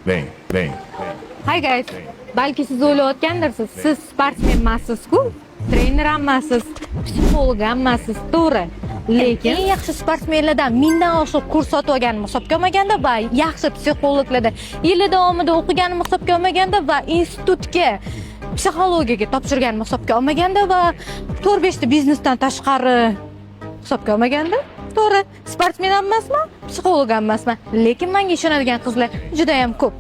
bang, bang. Hi guys. Balki siz o'ylayotgandirsiz, siz sportsmen emassiz-ku, trener emassiz, psixolog emassiz, to'g'ri. Lekin eng yaxshi sportsmenlardan mingdan oshiq kurs sotib olganim hisobga olmaganda va yaxshi psixologlardan yili davomida o'qiganim hisobga olmaganda va institutga psixologiyaga topshirganim hisobga olmaganda va 4-5 ta biznesdan tashqari hisobga olmaganda, to'g'ri, sportsmen ham emasman, psixolog ham emasman, lekin menga ishonadigan qizlar juda ham ko'p.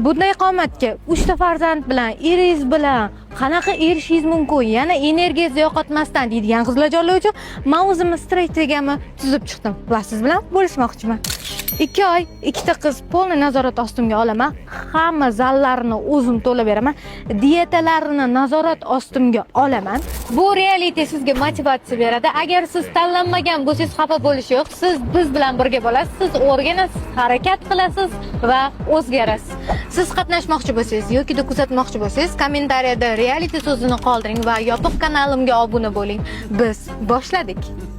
Bunday qomatga 3 ta farzand bilan, eringiz bilan qanaqa erishishingiz mumkin? Yana energiyangizni yo'qotmasdan deydigan qizlar uchun men o'zimni strategiyamni tuzib chiqdim va siz bilan bo'lishmoqchiman. 2 oy 2 ta qiz polni nazorat ostimga olaman. Hamma zallarini o'zim to'lab beraman. Dietalarini nazorat ostimga olaman. Bu reality sizga motivatsiya beradi. Agar siz tanlanmagan bo'lsangiz xafa bo'lish yo'q. Siz biz bilan birga bo'lasiz, siz o'rganasiz, harakat qilasiz va o'zgarasiz. Siz qatnashmoqchi bo'lsangiz yoki kuzatmoqchi bo'lsangiz, kommentariyada reality so'zini qoldiring va yopiq kanalimga obuna bo'ling. Biz boshladik.